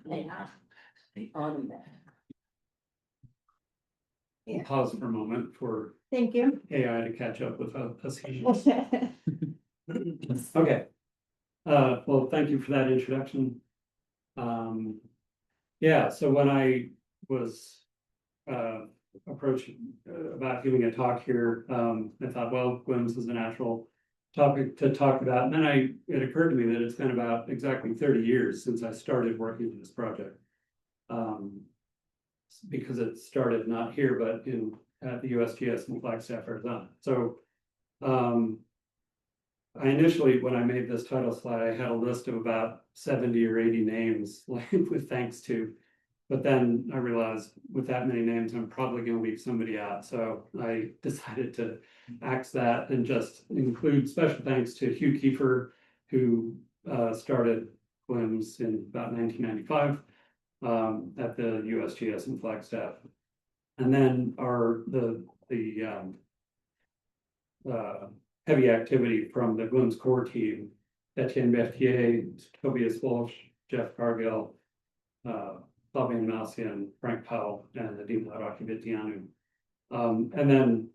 Yeah. The autumn. Yeah. Pause for a moment for Thank you. AI to catch up with us humans. Okay. Well, thank you for that introduction. Yeah, so when I was approached about giving a talk here, I thought, well, GLIMS is a natural topic to talk about. And then it occurred to me that it's been about exactly 30 years since I started working on this project. Because it started not here, but at the USGS in Flagstaff, Arizona. So I initially, when I made this title slide, I had a list of about 70 or 80 names, like with thanks to, but then I realized with that many names, I'm probably going to leave somebody out. So I decided to axe that and just include special thanks to Hugh Kiefer, who started GLIMS in about 1995 at the USGS in Flagstaff. And then heavy activity from the GLIMS core team, Etienne Berthier, Tobias Walsh, Jeff Cargill, Fabian Malsian, Frank Powell, and Nadim Harakivitianu. And then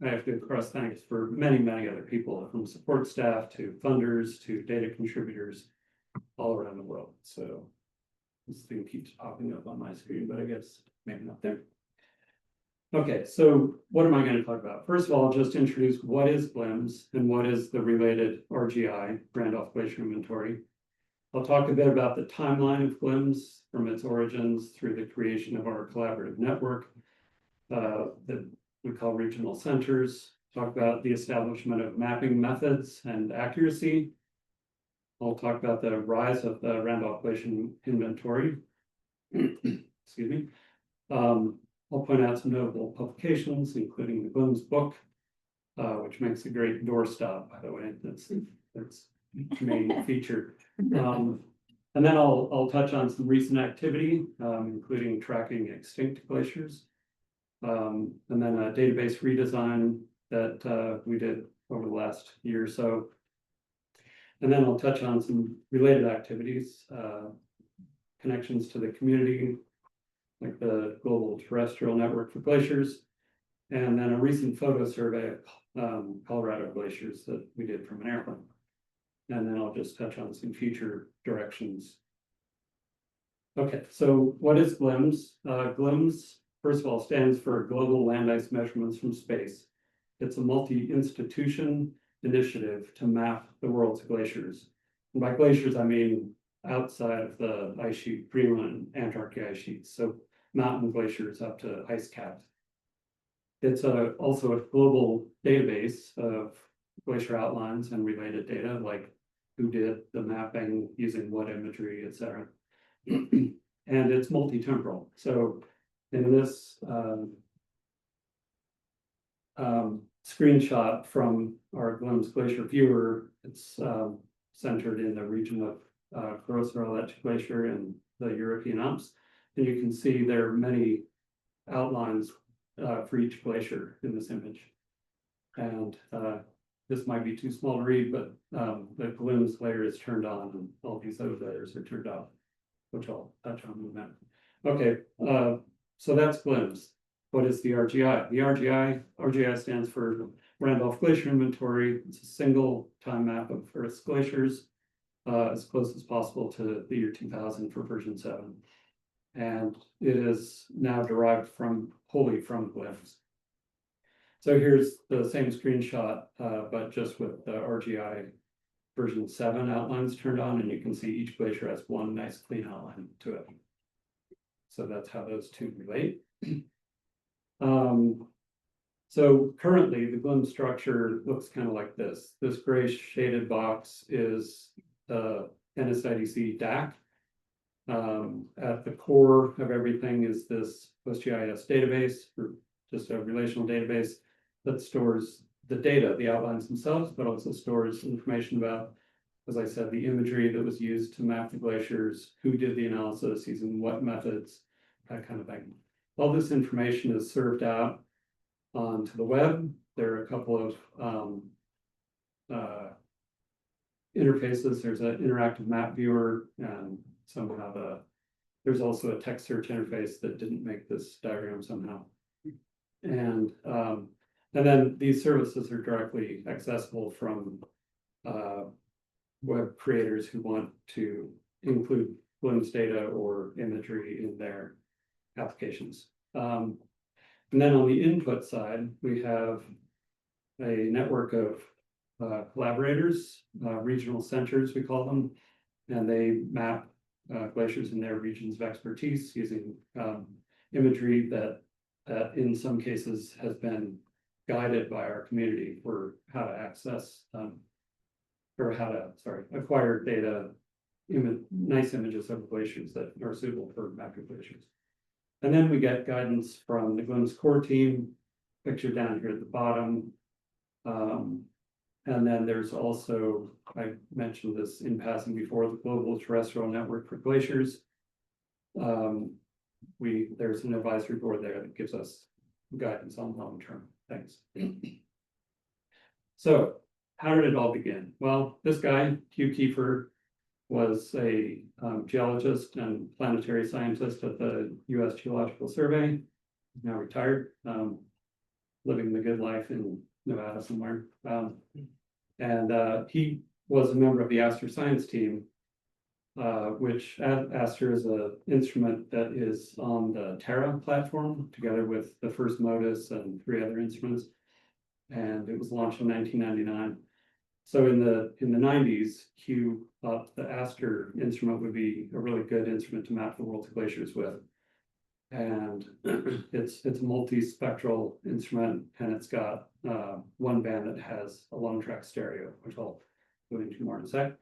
I have to express thanks for many, many other people, from support staff to funders to data contributors all around the world. So this thing keeps popping up on my screen, but I guess maybe not there. Okay, so what am I going to talk about? First of all, I'll just introduce what is GLIMS and what is the related RGI, Randolph Glacier Inventory. I'll talk a bit about the timeline of GLIMS from its origins through the creation of our collaborative network that we call regional centers. Talk about the establishment of mapping methods and accuracy. I'll talk about the rise of the Randolph Glacier Inventory. Excuse me. I'll point out some notable publications, including the GLIMS book, which makes a great doorstop, by the way. That's main feature. And then I'll touch on some recent activity, including tracking extinct glaciers, and then a database redesign that we did over the last year or so. And then I'll touch on some related activities, connections to the community, like the Global Terrestrial Network for Glaciers, and then a recent photo survey of Colorado glaciers that we did from an airplane. And then I'll just touch on some future directions. Okay, so what is GLIMS? GLIMS, first of all, stands for Global Land Ice Measurements from Space. It's a multi-institution initiative to map the world's glaciers. And by glaciers, I mean outside of the ice sheet, Greenland, Antarctic ice sheets. So mountain glaciers up to ice caps. It's also a global database of glacier outlines and related data, like who did the mapping, using what imagery, etc. And it's multi-temporal. So in this screenshot from our GLIMS Glacier Viewer, it's centered in the region of Cryosphere Glacier in the European Alps. And you can see there are many outlines for each glacier in this image. And this might be too small to read, but the GLIMS layer is turned on and all these other layers are turned off, which I'll touch on in a minute. Okay, so that's GLIMS. What is the RGI? The RGI stands for Randolph Glacier Inventory. It's a single time map of Earth's glaciers, as close as possible to the year 2000 for version 7. And it is now derived wholly from GLIMS. So here's the same screenshot, but just with the RGI version 7 outlines turned on, and you can see each glacier has one nice clean outline to it. So that's how those two relate. So currently the GLIMS structure looks kind of like this. This gray shaded box is the NSIDC DAC. At the core of everything is this PostGIS database, or just a relational database that stores the data, the outlines themselves, but also stores information about, as I said, the imagery that was used to map the glaciers, who did the analysis, using what methods, that kind of thing. All this information is served out onto the web. There are a couple of interfaces. There's an interactive map viewer and some have there's also a text search interface that didn't make this diagram somehow. And then these services are directly accessible from web creators who want to include GLIMS data or imagery in their applications. And then on the input side, we have a network of collaborators, regional centers, we call them, and they map glaciers in their regions of expertise using imagery that in some cases has been guided by our community for how to access or how to, acquire data, nice images of glaciers that are suitable for mapping glaciers. And then we get guidance from the GLIMS core team, pictured down here at the bottom. And then there's also, I mentioned this in passing before, the Global Terrestrial Network for Glaciers. There's an advisory board there that gives us guidance on long-term things. So how did it all begin? Well, this guy, Hugh Kiefer, was a geologist and planetary scientist at the US Geological Survey. He's now retired, living the good life in Nevada somewhere. And he was a member of the Aster science team, which Aster is an instrument that is on the Terra platform, together with the first MODIS and 3 other instruments. And it was launched in 1999. So in the 90s, Hugh thought the Aster instrument would be a really good instrument to map the world's glaciers with. And it's a multispectral instrument, and it's got one band that has a long track stereo, which I'll go into more in a sec.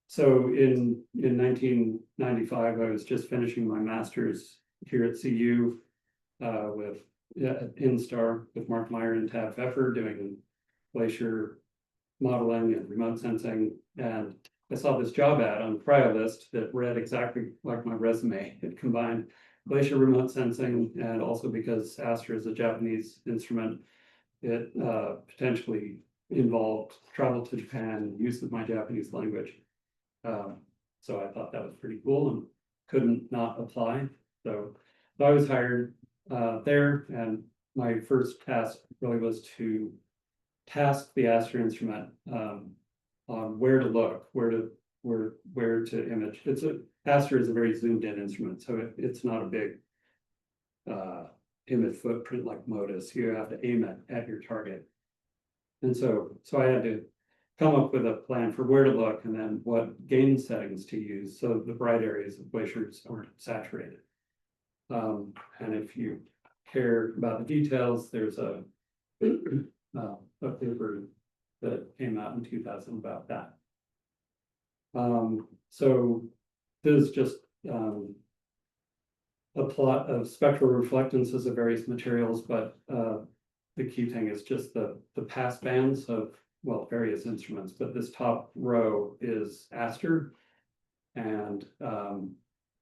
So in 1995, I was just finishing my master's here at CU with InStar with Mark Meyer and Tad Pfeffer doing glacier modeling and remote sensing. And I saw this job ad on Cryolist that read exactly like my resume. It combined glacier remote sensing, and also because Aster is a Japanese instrument, it potentially involved travel to Japan, use of my Japanese language. So I thought that was pretty cool and couldn't not apply. So I was hired there, and my first task really was to task the Aster instrument on where to look, where to image. Aster is a very zoomed in instrument, so it's not a big image footprint like MODIS. You have to aim at your target. And so I had to come up with a plan for where to look and then what gain settings to use so the bright areas of glaciers aren't saturated. And if you care about the details, there's a paper that came out in 2000 about that. So this is just a plot of spectral reflectances of various materials, but the key thing is just the pass bands of, well, various instruments, but this top row is Aster. And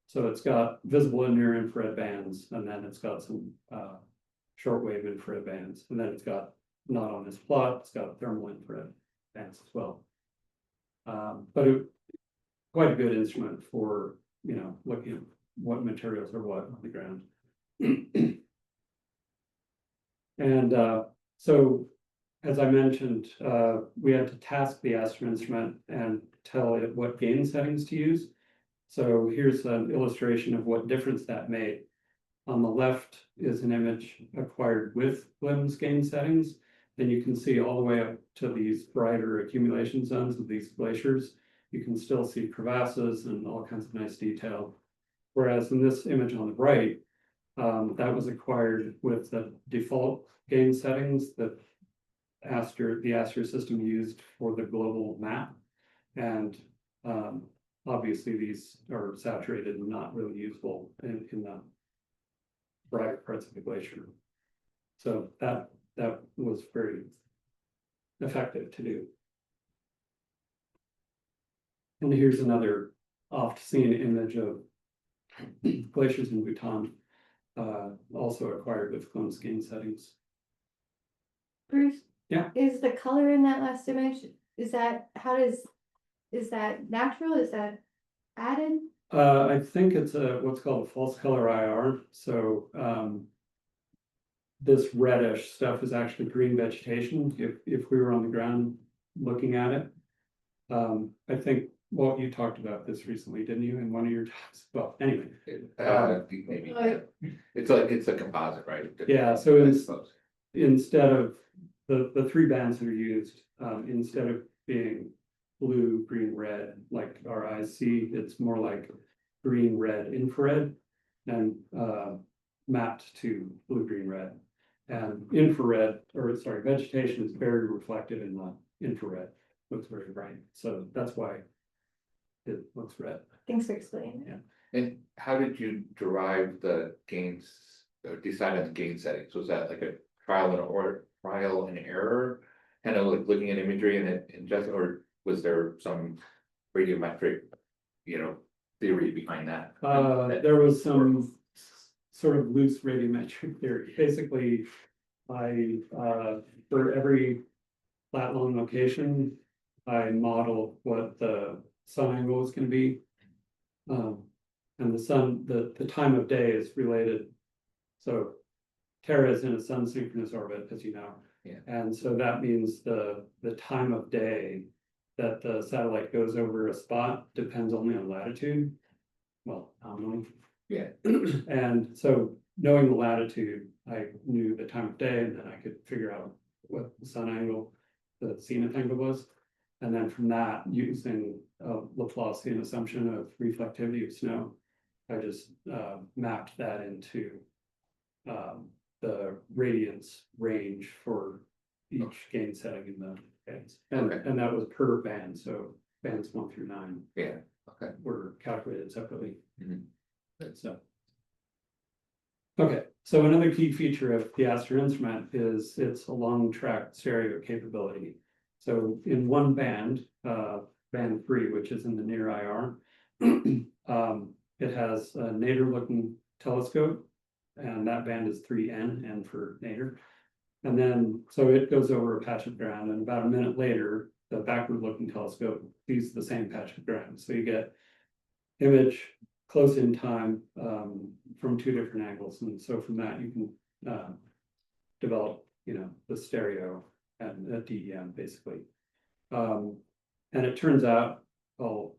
so it's got visible and near infrared bands, and then it's got some shortwave infrared bands, and then it's got, not on this plot, it's got thermal infrared bands as well. But quite a good instrument for, looking at what materials are what on the ground. And so, as I mentioned, we had to task the Aster instrument and tell it what gain settings to use. So here's an illustration of what difference that made. On the left is an image acquired with GLIMS gain settings, and you can see all the way up to these brighter accumulation zones of these glaciers. You can still see crevasses and all kinds of nice detail. Whereas in this image on the right, that was acquired with the default gain settings that the Aster system used for the global map. And obviously these are saturated and not really usable in the brighter parts of the glacier. So that was very effective to do. And here's another oft-seen image of glaciers in Bhutan, also acquired with GLIMS gain settings. Bruce? Yeah. Is the color in that last image, is that natural? Is that added? I think it's what's called a false color IR, so, this reddish stuff is actually green vegetation, if we were on the ground looking at it. I think, well, you talked about this recently, didn't you, in one of your talks? Well, anyway, Maybe, it's a composite, right? yeah, so I suppose. instead of the three bands that are used, instead of being blue, green, red, like our eyes see, it's more like green, red, infrared, and mapped to blue, green, red. And infrared, or sorry, vegetation is very reflective in the infrared, looks very bright, so that's why it looks red. Thanks for explaining. Yeah. And how did you derive the gains, or decide on the gain settings? Was that like a trial and error? Kind of like looking at imagery and just, or was there some radiometric, theory behind that? There was some sort of loose radiometric theory. Basically, for every flat long location, I model what the sun angle was gonna be. And the time of day is related. So Terra is in a sun synchronous orbit, as you know. Yeah. And so that means the time of day that the satellite goes over a spot depends only on latitude. Well, nominally. Yeah. And so knowing the latitude, I knew the time of day, and then I could figure out what the sun angle, the zenith angle was. And then from that, using a Laplacian assumption of reflectivity of snow, I just mapped that into the radiance range for each gain setting in the bands. Okay. And that was per band, so bands 1 through 9 Yeah, okay. were calculated separately. Mhm. So. Okay, so another key feature of the Aster instrument is its a long track stereo capability. So in one band, band 3, which is in the near IR, it has a nadir looking telescope, and that band is 3N, N for nadir. And then, so it goes over a patch of ground, and about a minute later, the backward looking telescope sees the same patch of ground. So you get image close in time from two different angles. And so from that, you can develop, the stereo and a DEM basically. And it turns out, I'll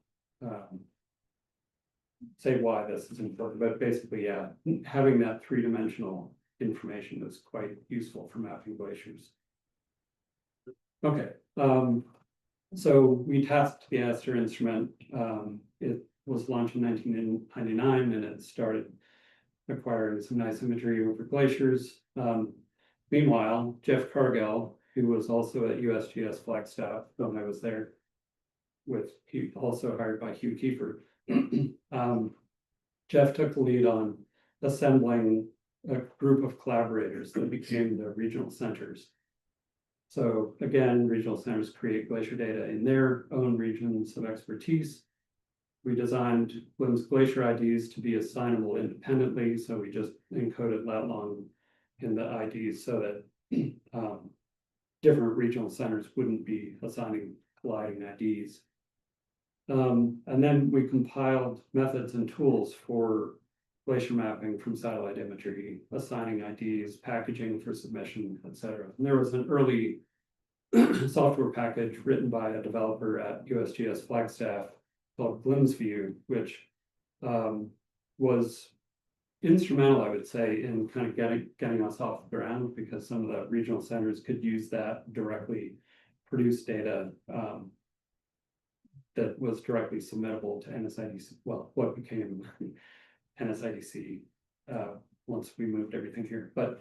say why this is important, but basically, yeah, having that three-dimensional information is quite useful for mapping glaciers. Okay, so we tasked the Aster instrument. It was launched in 1999, and it started acquiring some nice imagery over glaciers. Meanwhile, Jeff Cargill, who was also at USGS Flagstaff when I was there, also hired by Hugh Kiefer. Jeff took the lead on assembling a group of collaborators that became the regional centers. So again, regional centers create glacier data in their own regions of expertise. We designed GLIMS glacier IDs to be assignable independently, so we just encoded lat long in the IDs so that different regional centers wouldn't be assigning colliding IDs. And then we compiled methods and tools for glacier mapping from satellite imagery, assigning IDs, packaging for submission, etc. And there was an early software package written by a developer at USGS Flagstaff called GLIMS View, which was instrumental, I would say, in kind of getting us off the ground, because some of the regional centers could use that directly, produce data that was directly submittable to NSIDC, well, what became NSIDC once we moved everything here, but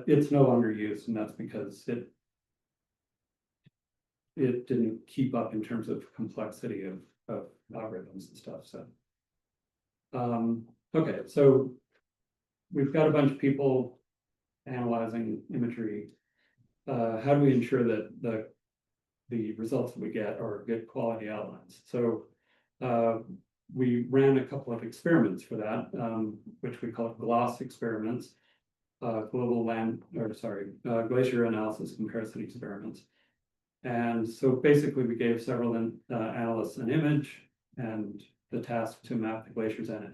it's no longer used, and that's because it didn't keep up in terms of complexity of algorithms and stuff. So okay, so we've got a bunch of people analyzing imagery. How do we ensure that the results that we get are good quality outlines? So we ran a couple of experiments for that, which we call GLOS experiments, glacier analysis comparison experiments. And so basically we gave several analysts an image, and the task to map the glaciers in it.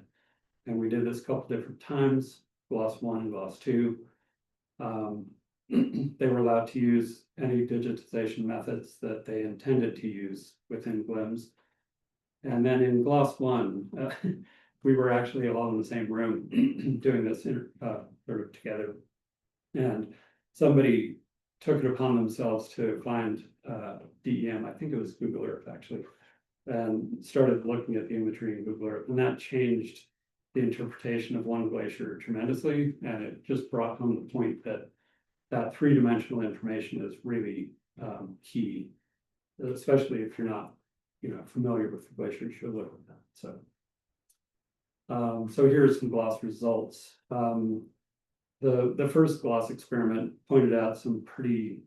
And we did this a couple different times, GLOS 1 and GLOS 2. They were allowed to use any digitization methods that they intended to use within GLIMS. And then in GLOS 1, we were actually all in the same room doing this sort of together. And somebody took it upon themselves to find DEM, I think it was Google Earth actually, and started looking at the imagery in Google Earth, and that changed the interpretation of one glacier tremendously, and it just brought home the point that that three-dimensional information is really key, especially if you're not, familiar with the glaciers. You should look at that. So here's some GLOS results. The first GLOS experiment pointed out some pretty,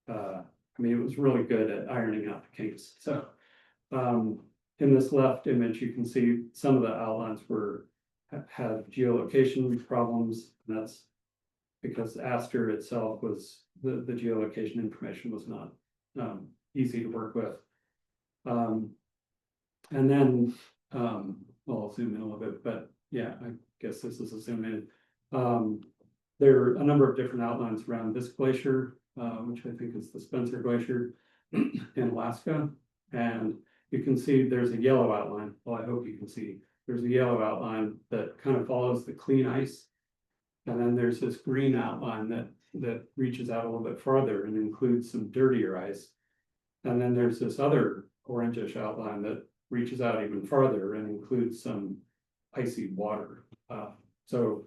it was really good at ironing out the kinks. So in this left image, you can see some of the outlines had geolocation problems, and that's because Aster itself was, the geolocation information was not easy to work with. And then, I'll zoom in a little bit, but yeah, I guess this is a zoom in. There are a number of different outlines around this glacier, which I think is the Spencer Glacier in Alaska. And you can see there's a yellow outline. Well, I hope you can see there's a yellow outline that kind of follows the clean ice. And then there's this green outline that reaches out a little bit farther and includes some dirtier ice. And then there's this other orangish outline that reaches out even farther and includes some icy water. So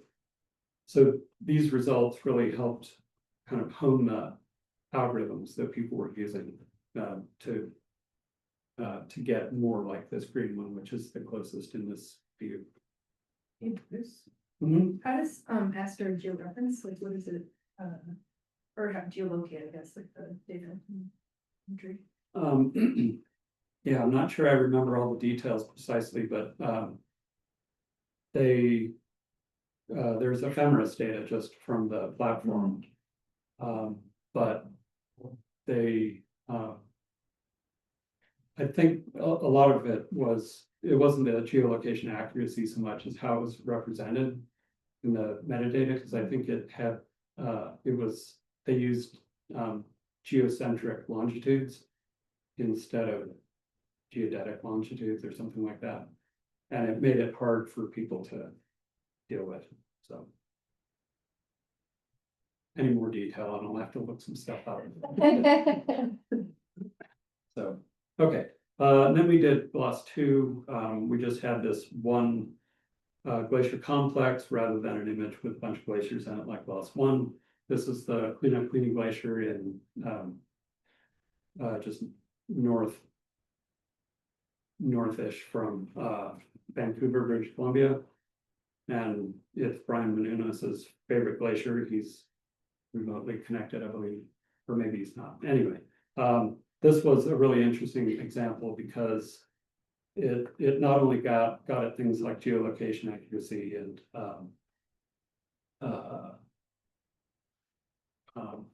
these results really helped kind of hone the algorithms that people were using to get more like this green one, which is the closest in this view. How does Aster georeference, like what is it, or how geolocate, I guess, like the data imagery? Yeah, I'm not sure I remember all the details precisely, but there's ephemeris data just from the platform. But they I think a lot of it wasn't the geolocation accuracy so much as how it was represented in the metadata, because I think it had they used geocentric longitudes instead of geodetic longitudes or something like that, and it made it hard for people to deal with. So any more detail, and I'll have to look some stuff up. So okay, then we did GLOS 2. We just had this one glacier complex rather than an image with a bunch of glaciers in it like GLOS 1. This is the Queen Glacier in just northish from Vancouver, British Columbia. And it's Brian Menounos' favorite glacier. He's remotely connected, I believe, or maybe he's not. Anyway, this was a really interesting example because it not only got at things like geolocation accuracy and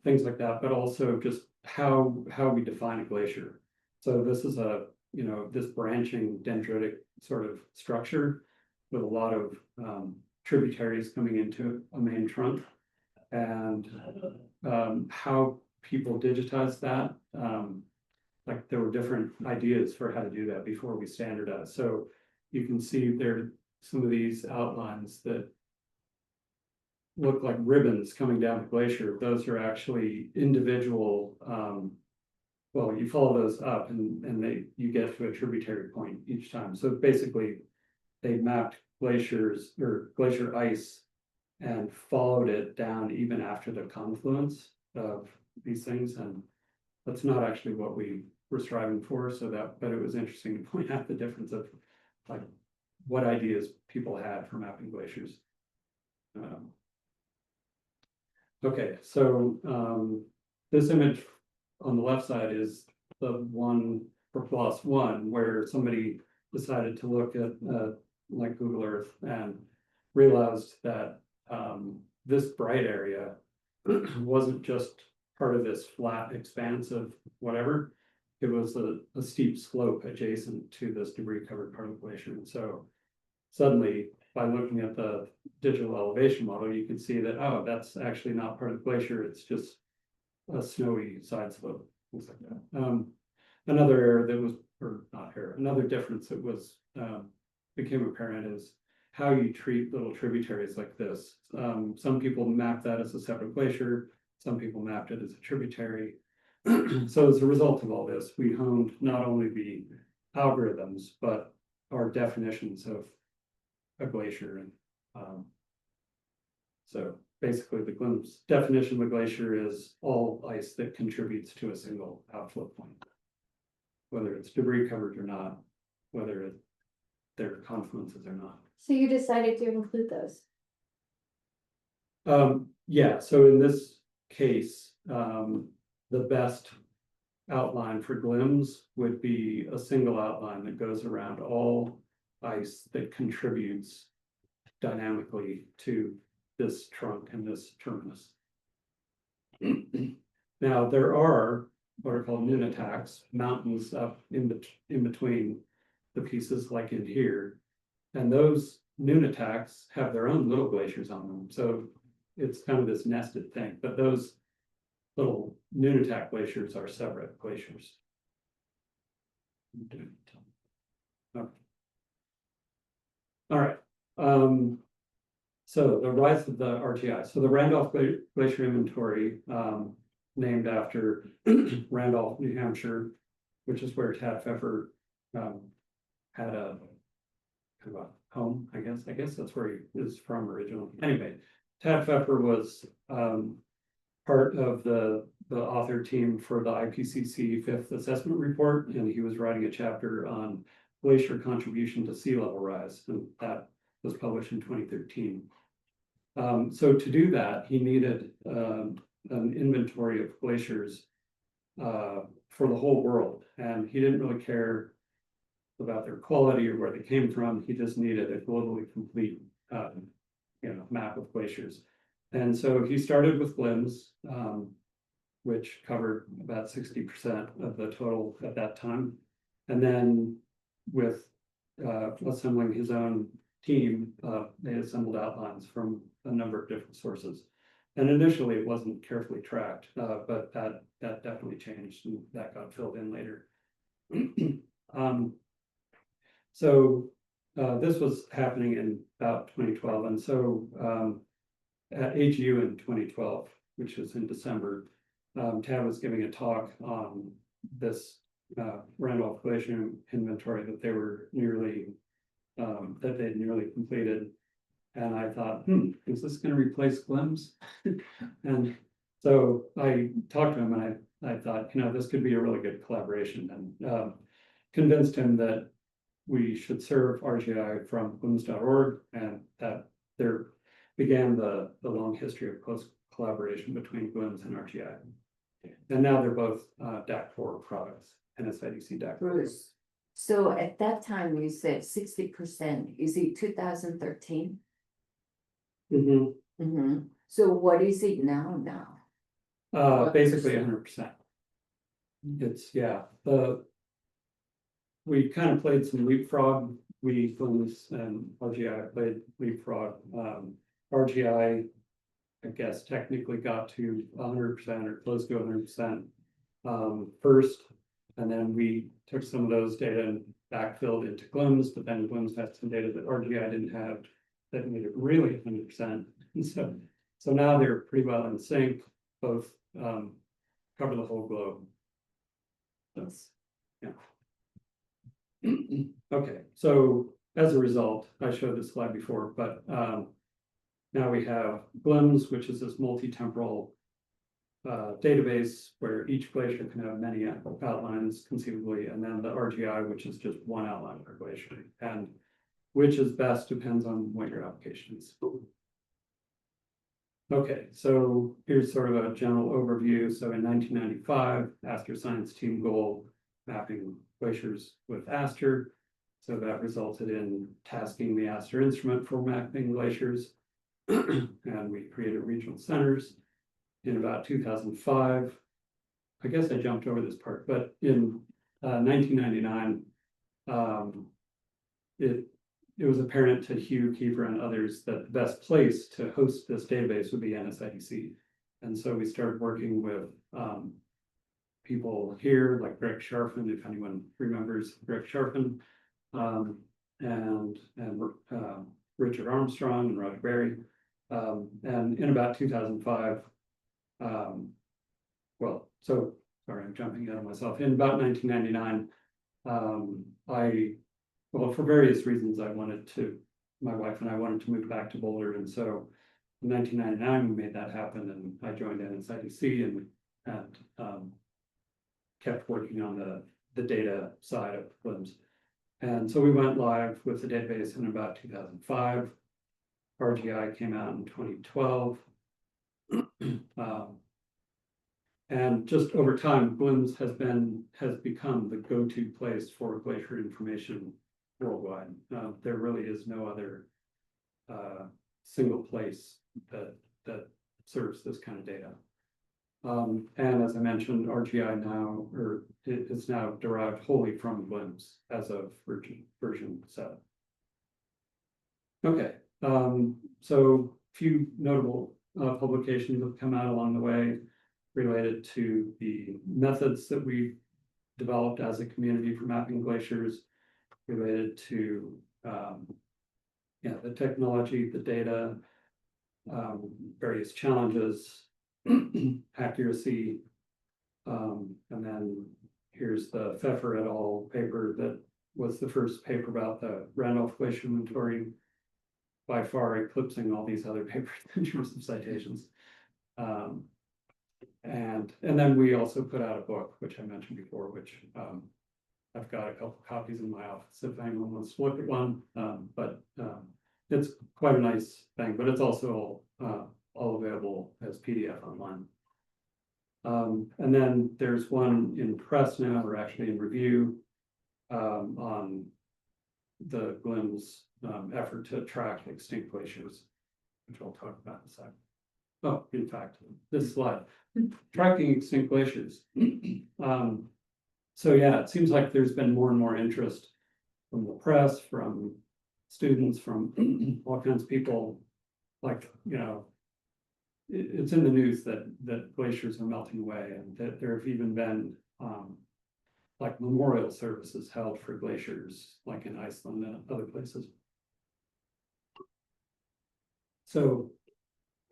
things like that, but also just how we define a glacier. So this is this branching dendritic sort of structure with a lot of tributaries coming into a main trunk, and how people digitize that. Like there were different ideas for how to do that before we standardized. So you can see there some of these outlines that look like ribbons coming down the glacier. Those are actually individual. Well, you follow those up and you get to a tributary point each time. So basically they mapped glaciers or glacier ice and followed it down even after the confluence of these things. And that's not actually what we were striving for. But it was interesting to point out the difference of like what ideas people had for mapping glaciers. Okay, so this image on the left side is the one for GLOS 1, where somebody decided to look at like Google Earth and realized that this bright area wasn't just part of this flat expanse of whatever. it was a steep slope adjacent to this debris covered part of the glacier. And so suddenly, by looking at the digital elevation model, you can see that, oh, that's actually not part of the glacier, it's just a snowy side slope, things like that. Another error that was, or not error, another difference that was became apparent is how you treat little tributaries like this. Some people map that as a separate glacier, some people mapped it as a tributary. So as a result of all this, we honed not only the algorithms, but our definitions of a glacier. And so basically the GLIMS definition of a glacier is all ice that contributes to a single outflow point, whether it's debris covered or not, whether they're confluences or not. So you decided to include those? Yeah, so in this case, the best outline for GLIMS would be a single outline that goes around all ice that contributes dynamically to this trunk and this terminus. Now, there are what are called nunataks, mountains up in between the pieces like in here. And those nunataks have their own little glaciers on them. So it's kind of this nested thing, but those little nunatak glaciers are separate glaciers. Okay. All right. So the rise of the RTI. So the Randolph Glacier Inventory, named after Randolph, New Hampshire, which is where Tad Pfeffer had a kind of a home, I guess. I guess that's where he is from originally. Anyway, Tad Pfeffer was part of the author team for the IPCC 5th assessment report, and he was writing a chapter on glacier contribution to sea level rise, and that was published in 2013. So to do that, he needed an inventory of glaciers for the whole world, and he didn't really care about their quality or where they came from. He just needed a globally complete map of glaciers. And so he started with GLIMS, which covered about 60% of the total at that time. And then with assembling his own team, they assembled outlines from a number of different sources. And initially it wasn't carefully tracked, but that definitely changed, and that got filled in later. So this was happening in about 2012. And so at AGU in 2012, which was in December, Tad was giving a talk on this Randolph Glacier inventory that they were nearly, that they'd nearly completed. And I thought, is this going to replace GLIMS? And so I talked to him, and I thought, this could be a really good collaboration, and convinced him that we should serve RGI from GLIMS.org, and that there began the long history of close collaboration between GLIMS and RGI. And now they're both DAC4 products, NSIDC DAC4. Bruce, so at that time you said 60%, is it 2013? So what is it now? Basically 100%. It's, we kind of played some leapfrog. We, GLIMS and RGI played leapfrog. RGI, I guess, technically got to 100% or close to 100% first, and then we took some of those data and backfilled into GLIMS, but then GLIMS had some data that RGI didn't have that made it really 100%. And so now they're pretty well in sync, both cover the whole globe. That's, okay, so as a result, I showed this slide before, but now we have GLIMS, which is this multi-temporal database where each glacier can have many outlines conceivably, and then the RGI, which is just one outline per glacier. And which is best depends on what your application is. Okay, so here's sort of a general overview. So in 1995, Aster Science Team goal, mapping glaciers with Aster. So that resulted in tasking the Aster instrument for mapping glaciers. And we created regional centers. In about 2005, I guess I jumped over this part, but in 1999, it was apparent to Hugh, Kiefer, and others that the best place to host this database would be NSIDC. And so we started working with people here like Greg Sharfin, if anyone remembers Greg Sharfin, and Richard Armstrong and Roger Berry. And in about 2005, sorry, I'm jumping ahead of myself. In about 1999, for various reasons, my wife and I wanted to move back to Boulder. And so in 1999, we made that happen, and I joined NSIDC and kept working on the data side of GLIMS. And so we went live with the database in about 2005. RGI came out in 2012. And just over time, GLIMS has become the go-to place for glacier information worldwide. There really is no other single place that serves this kind of data. And as I mentioned, RGI now, or it is now derived wholly from GLIMS as of version 7. Okay, so a few notable publications have come out along the way related to the methods that we developed as a community for mapping glaciers, related to the technology, the data, various challenges, accuracy, and then here's the Pfeffer et al. Paper that was the first paper about the Randolph Glacier Inventory, by far eclipsing all these other papers in terms of citations. And then we also put out a book, which I mentioned before, which I've got a couple copies in my office if anyone wants to look at one. But it's quite a nice thing, but it's also all available as PDF online. And then there's one in press now, or actually in review, on the GLIMS effort to track extinct glaciers, which I'll talk about in a second. Oh, in fact, this slide, tracking extinct glaciers. So yeah, it seems like there's been more and more interest from the press, from students, from all kinds of people. Like, it's in the news that glaciers are melting away, and that there have even been like memorial services held for glaciers, like in Iceland and other places. So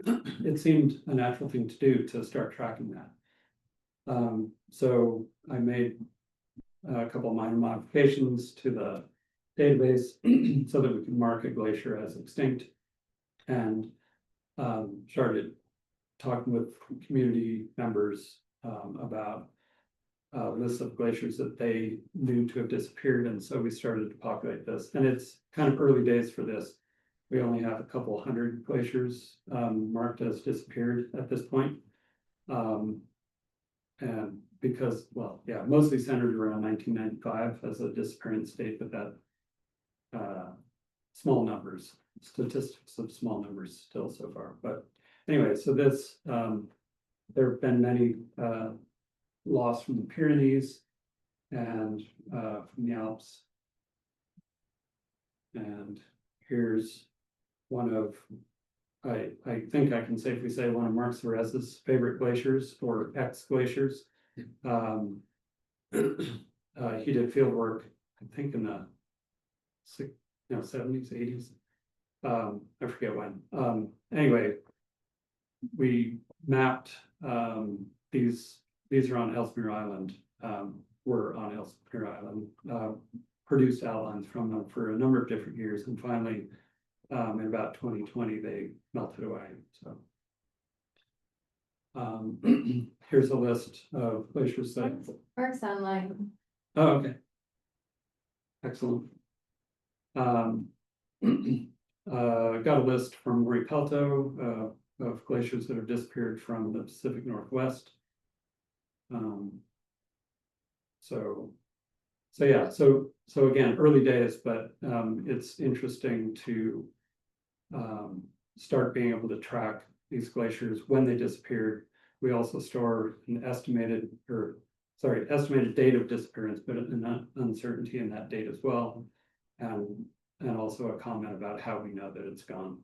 it seemed a natural thing to do to start tracking that. So I made a couple of minor modifications to the database so that we could mark a glacier as extinct, and started talking with community members about lists of glaciers that they knew to have disappeared. And so we started to populate this, and it's kind of early days for this. We only have a couple hundred glaciers marked as disappeared at this point. And because, well, yeah, mostly centered around 1995 as a disappearance date, but that small numbers, statistics of small numbers still so far. But anyway, so this, there have been many lost from the Pyrenees and from the Alps. And here's one of, I think I can safely say, one of Mark Cerez's favorite glaciers, or ex-glaciers. He did field work, I think in the 70s, 80s. I forget when. Anyway, we mapped these are on Ellesmere Island. We're on Ellesmere Island. Produced outlines from them for a number of different years, and finally, in about 2020, they melted away. So here's a list of glaciers that. Mark's online. Oh, okay. Excellent. Got a list from Marie Pelto of glaciers that have disappeared from the Pacific Northwest. So again, early days, but it's interesting to start being able to track these glaciers when they disappeared. We also store an estimated, or estimated date of disappearance, but an uncertainty in that date as well. And also a comment about how we know that it's gone.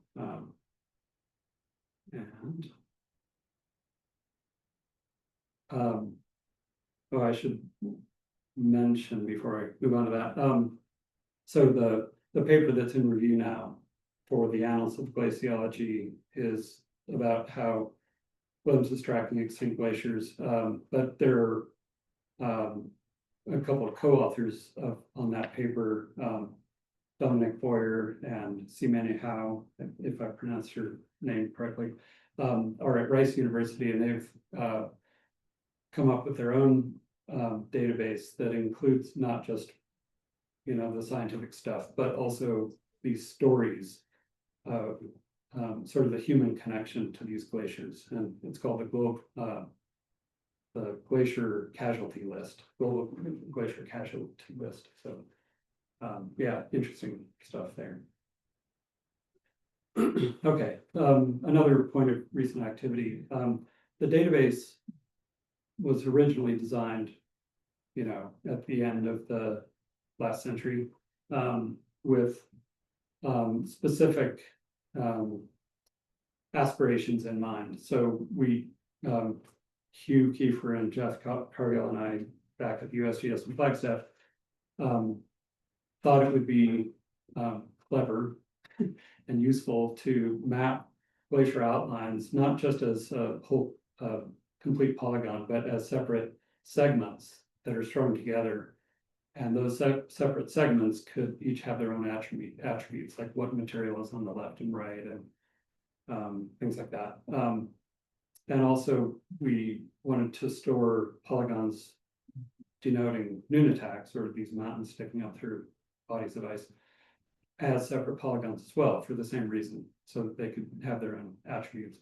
Oh, I should mention before I move on to that. So the paper that's in review now for the Annals of Glaciology is about how GLIMS is tracking extinct glaciers, but there are a couple of co-authors on that paper, Dominic Boyer and Simene Howe, if I pronounced your name correctly, are at Rice University, and they've come up with their own database that includes not just, you know, the scientific stuff, but also these stories of sort of the human connection to these glaciers, and it's called the Glacier Casualty List, Global Glacier Casualty List. So, yeah, interesting stuff there. Okay, another point of recent activity. The database was originally designed, you know, at the end of the last century, with specific aspirations in mind. So we, Hugh Kiefer and Jeff Cargill and I, back at the USGS and Flagstaff, thought it would be clever and useful to map glacier outlines, not just as a whole complete polygon, but as separate segments that are strung together. And those separate segments could each have their own attributes, like what material is on the left and right, and things like that. And also, we wanted to store polygons denoting nunataks, or these mountains sticking up through bodies of ice, as separate polygons as well, for the same reason, so that they could have their own attributes.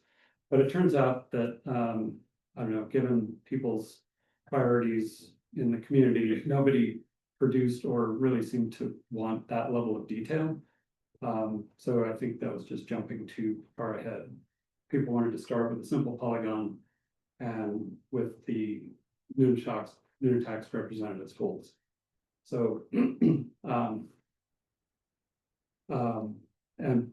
But it turns out that, I don't know, given people's priorities in the community, nobody produced or really seemed to want that level of detail. So I think that was just jumping too far ahead. People wanted to start with a simple polygon and with the nunataks represented as folds. So, and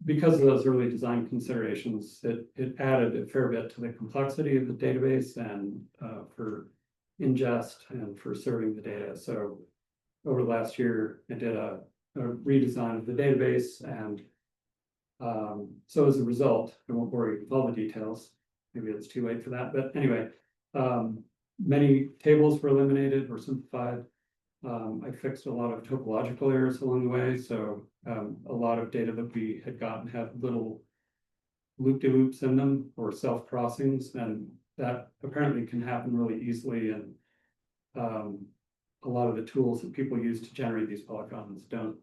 because of those early design considerations, it added a fair bit to the complexity of the database and for ingest and for serving the data. So over the last year, I did a redesign of the database, and so as a result, I won't bore you with all the details. Maybe it's too late for that, but anyway, many tables were eliminated or simplified. I fixed a lot of topological errors along the way, so a lot of data that we had gotten had little loop-de-loops in them or self-crossings, and that apparently can happen really easily. And a lot of the tools that people use to generate these polygons don't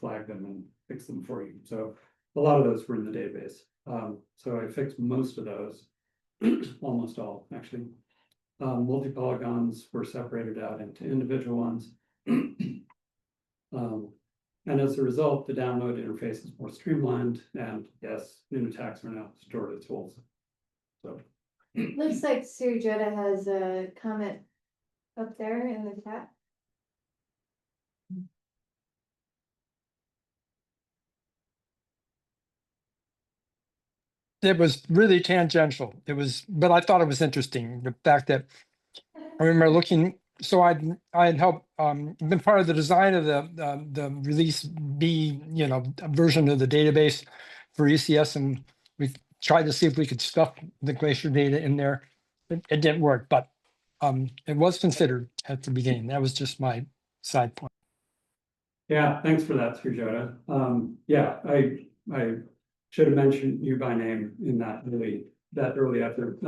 flag them and fix them for you. So a lot of those were in the database. So I fixed most of those, almost all actually. Multi-polygons were separated out into individual ones. And as a result, the download interface is more streamlined, and yes, nunataks are now stored as folds. So Looks like Sue Jetta has a comment up there in the chat. It was really tangential. It was, but I thought it was interesting. The fact that I remember looking, so I'd helped been part of the design of the release B, you know, version of the database for ECS, and we tried to see if we could stuff the glacier data in there. It didn't work, but it was considered at the beginning. That was just my side point. yeah, thanks for that, Sujata. Yeah, I should have mentioned you by name in that early effort.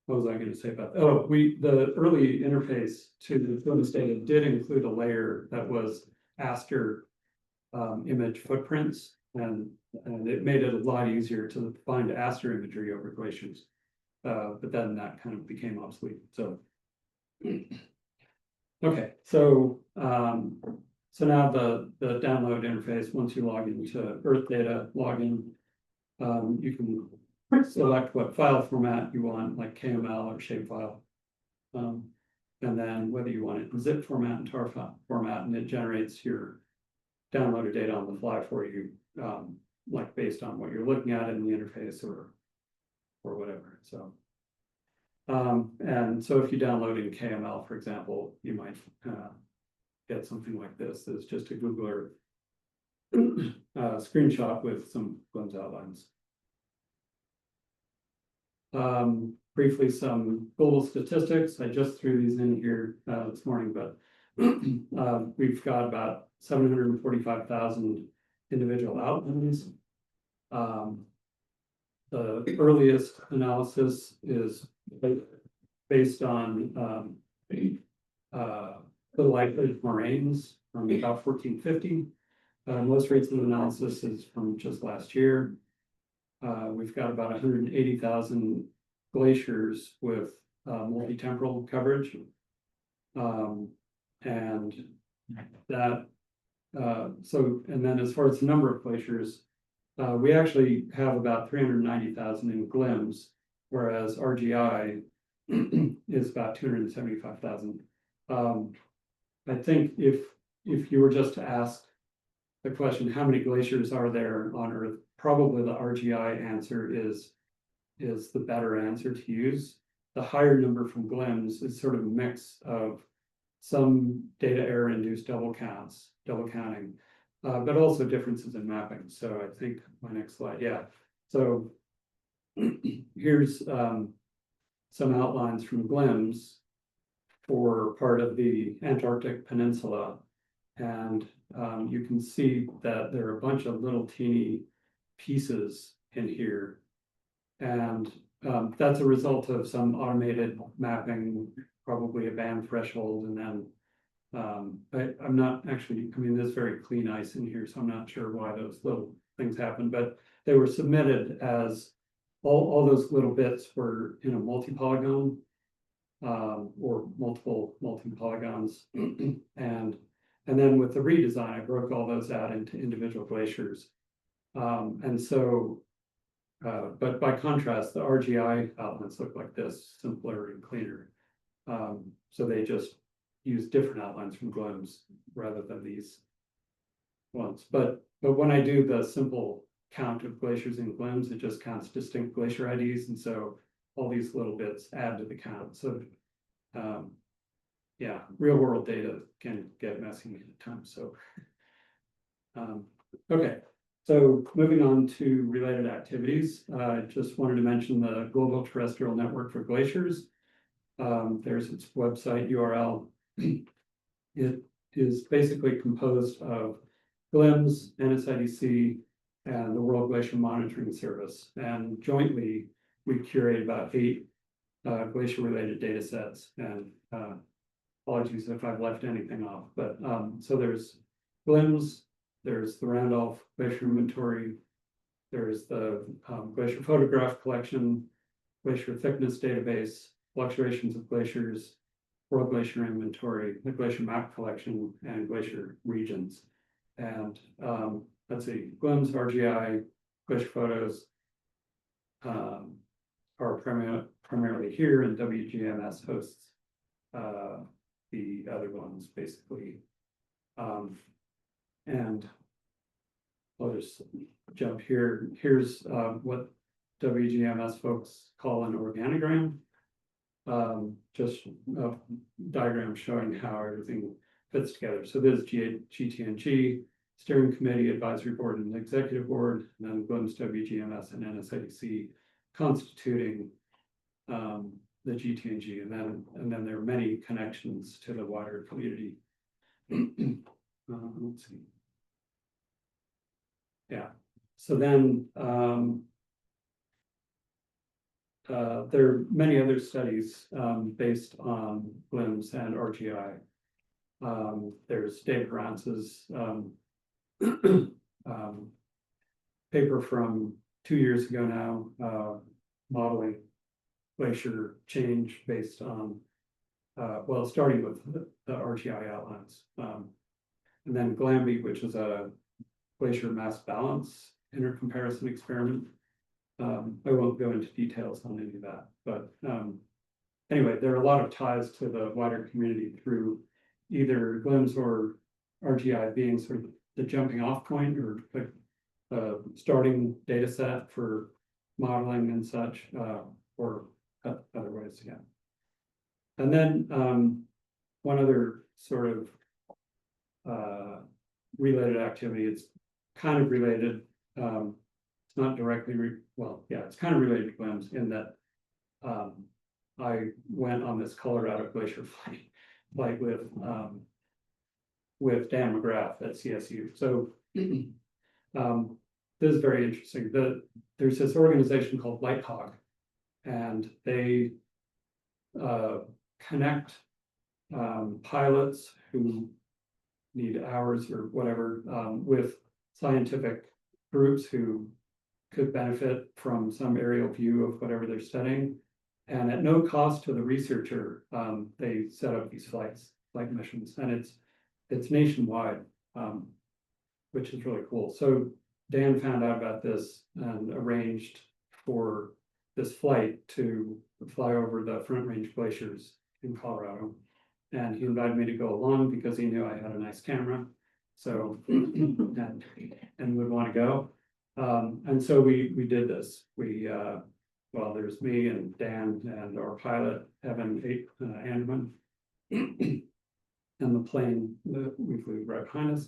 What was I going to say about that? Oh, the early interface to the GLIMS data did include a layer that was aster image footprints, and it made it a lot easier to find aster imagery over glaciers. But then that kind of became obsolete. So okay, so now the download interface, once you log into Earth Data login, you can select what file format you want, like KML or shapefile. And then whether you want it in zip format and tar format, and it generates your downloaded data on the fly for you, like based on what you're looking at in the interface or whatever, so. And so if you download in KML, for example, you might get something like this. It's just a Google Earth screenshot with some GLIMS outlines. Briefly, some global statistics. I just threw these in here this morning, but we've got about 745,000 individual outlines. The earliest analysis is based on the likely moraines from about 1450. Most recent analysis is from just last year. We've got about 180,000 glaciers with multi-temporal coverage. And that, and then as far as the number of glaciers, we actually have about 390,000 in GLIMS, whereas RGI is about 275,000. I think if you were just to ask the question, how many glaciers are there on Earth? Probably the RGI answer is the better answer to use. The higher number from GLIMS is sort of a mix of some data error induced double counting, but also differences in mapping. So I think my next slide, yeah. So here's some outlines from GLIMS for part of the Antarctic Peninsula. And you can see that there are a bunch of little teeny pieces in here. And that's a result of some automated mapping, probably a band threshold. And then I'm not actually, I mean, there's very clean ice in here, so I'm not sure why those little things happen, but they were submitted as all those little bits were in a multi-polygon or multiple multi-polygons. And then with the redesign, I broke all those out into individual glaciers. And so, but by contrast, the RGI outlines look like this, simpler and cleaner. So they just use different outlines from GLIMS rather than these ones. But when I do the simple count of glaciers in GLIMS, it just counts distinct glacier IDs. And so all these little bits add to the count. So yeah, real world data can get messy at times. So, okay. So moving on to related activities, I just wanted to mention the Global Terrestrial Network for Glaciers. There's its website URL. It is basically composed of GLIMS, NSIDC, and the World Glacier Monitoring Service. And jointly, we curate about 8 glacier-related data sets. And apologies if I've left anything off, but so there's GLIMS, there's the Randolph Glacier Inventory, there's the Glacier Photograph Collection, Glacier Thickness Database, Fluctuations of Glaciers, World Glacier Inventory, the Glacier Map Collection, and Glacier Regions. And let's see, GLIMS, RGI, Glacier Photos are primarily here, and WGMS hosts the other ones, basically. And I'll just jump here. Here's what WGMS folks call an organogram. Just a diagram showing how everything fits together. So there's GTNG, Steering Committee, Advisory Board, and Executive Board, and then GLIMS, WGMS, and NSIDC constituting the GTNG, and then there are many connections to the wider community. Let's see. Yeah. So then there are many other studies based on GLIMS and RGI. There's David Rance's paper from 2 years ago now, modeling glacier change based on, well, starting with the RGI outlines. And then GLAMBI, which is a glacier mass balance intercomparison experiment. I won't go into details on any of that, but, anyway, there are a lot of ties to the wider community through either GLIMS or RGI being sort of the jumping off point or like starting data set for modeling and such, or other ways, yeah. And then one other sort of related activity, it's kind of related, it's not directly, well, yeah, it's kind of related to GLIMS in that I went on this Colorado glacier flight with Dan McGrath at CSU. So this is very interesting. There's this organization called Lighthawk, and they connect pilots who need hours or whatever with scientific groups who could benefit from some aerial view of whatever they're studying. And at no cost to the researcher, they set up these flight missions, and it's nationwide, which is really cool. So Dan found out about this and arranged for this flight to fly over the Front Range glaciers in Colorado. And he invited me to go along because he knew I had a nice camera. So, and would want to go. And so we did this. Well, there's me and Dan and our pilot, Evan Anderman. And the plane that we flew right behind us.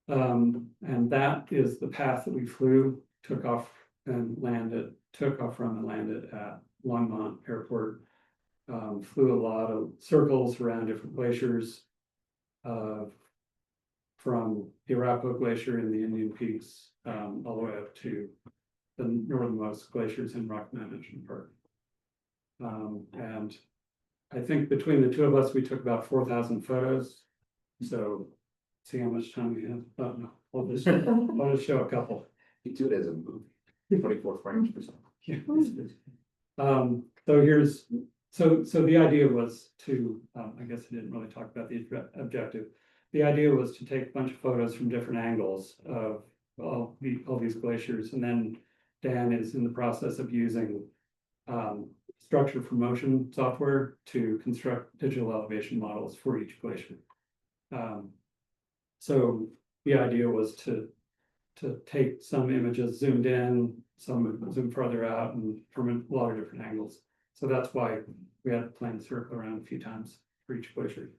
And that is the path that we flew, took off from and landed at Longmont Airport. Flew a lot of circles around different glaciers, from the Arapaho Glacier in the Indian Peaks, all the way up to the northernmost glaciers in Rocky Mountain National Park. And I think between the two of us, we took about 4,000 photos. So see how much time we have. Oh, no, I'll just show a couple. You do it as a movie, 24 frames per second. Yeah. So the idea was to, I guess I didn't really talk about the objective. The idea was to take a bunch of photos from different angles of all these glaciers, and then Dan is in the process of using structure for motion software to construct digital elevation models for each glacier. So the idea was to take some images zoomed in, some zoomed further out, and from a lot of different angles. So that's why we had the plane circle around a few times for each glacier.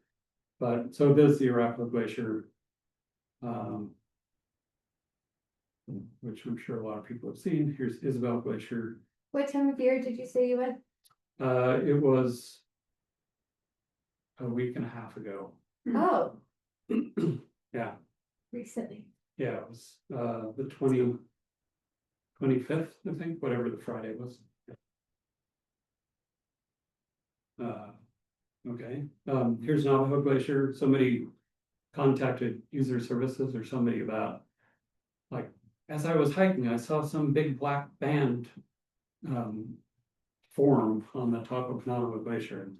But so this is the Arapaho Glacier, which I'm sure a lot of people have seen. Here's Isabel Glacier. What time of year did you say you went? It was a week and a half ago. Oh, Yeah, recently. yeah, it was the 25th, I think, whatever the Friday was. Okay, here's Navajo Glacier. Somebody contacted user services or somebody about, like, as I was hiking, I saw some big black band form on the top of Navajo Glacier.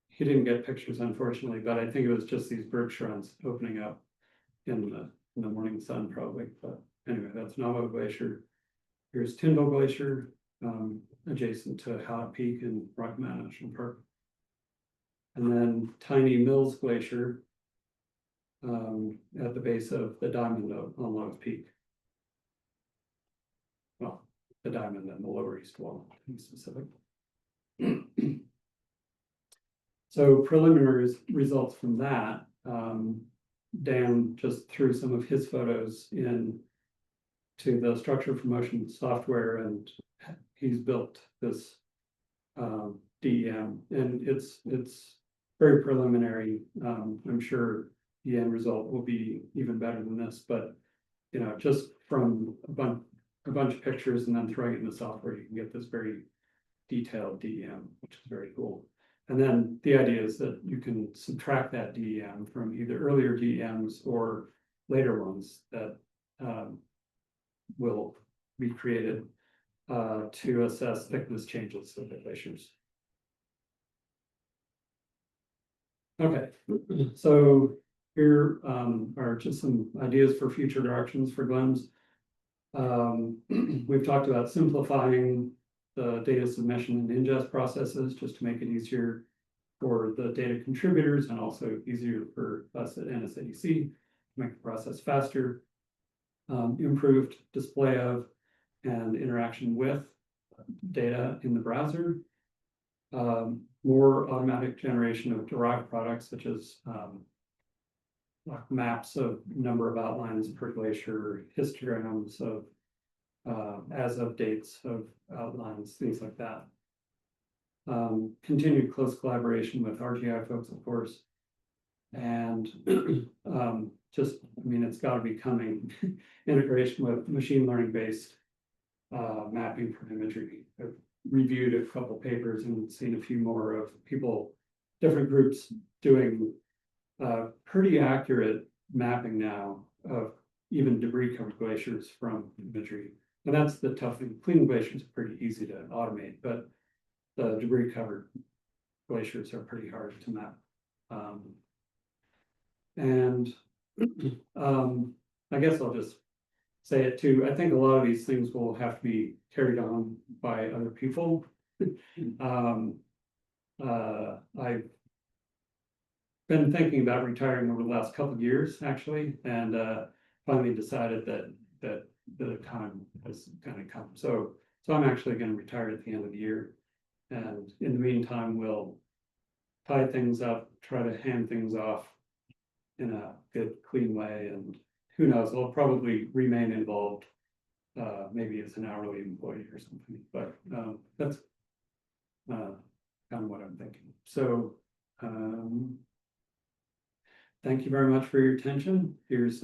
He didn't get pictures, unfortunately, but I think it was just these bergschrunds opening up in the morning sun, probably. But anyway, that's Navajo Glacier. Here's Tyndall Glacier, adjacent to Howard Peak in Rocky Mountain National Park. And then Tiny Mills Glacier at the base of the Diamond on Long's Peak. Well, the Diamond and the lower east wall, to be specific. So preliminary results from that, Dan just threw some of his photos in to the structure for motion software, and he's built this DEM, and it's very preliminary. I'm sure the end result will be even better than this, but you know, just from a bunch of pictures and then throwing it in the software, you can get this very detailed DEM, which is very cool. And then the idea is that you can subtract that DEM from either earlier DEMs or later ones that will be created to assess thickness changes of the glaciers. Okay, so here are just some ideas for future directions for GLIMS. We've talked about simplifying the data submission and ingest processes just to make it easier for the data contributors and also easier for us at NSIDC to make the process faster. Improved display of and interaction with data in the browser. More automatic generation of derived products such as like maps of number of outlines per glacier, histograms of as of dates of outlines, things like that. Continued close collaboration with RGI folks, of course. And just, I mean, it's got to be coming, integration with machine learning based mapping for imagery. I've reviewed a couple papers and seen a few more of people, different groups doing pretty accurate mapping now of even debris covered glaciers from imagery. And that's the tough thing. Clean glaciers are pretty easy to automate, but the debris covered glaciers are pretty hard to map. I guess I'll just say it too. I think a lot of these things will have to be carried on by other people. I've been thinking about retiring over the last couple of years, actually, and finally decided that the time has kind of come. So I'm actually going to retire at the end of the year, and in the meantime, we'll tie things up, try to hand things off in a good, clean way, and who knows, I'll probably remain involved, maybe as an hourly employee or something, but that's kind of what I'm thinking. So thank you very much for your attention. Here's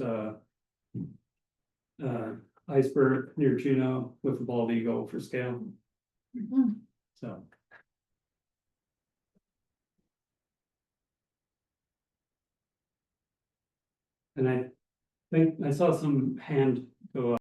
iceberg near Juneau with the bald eagle for scale. So. And I think I saw some hand go up.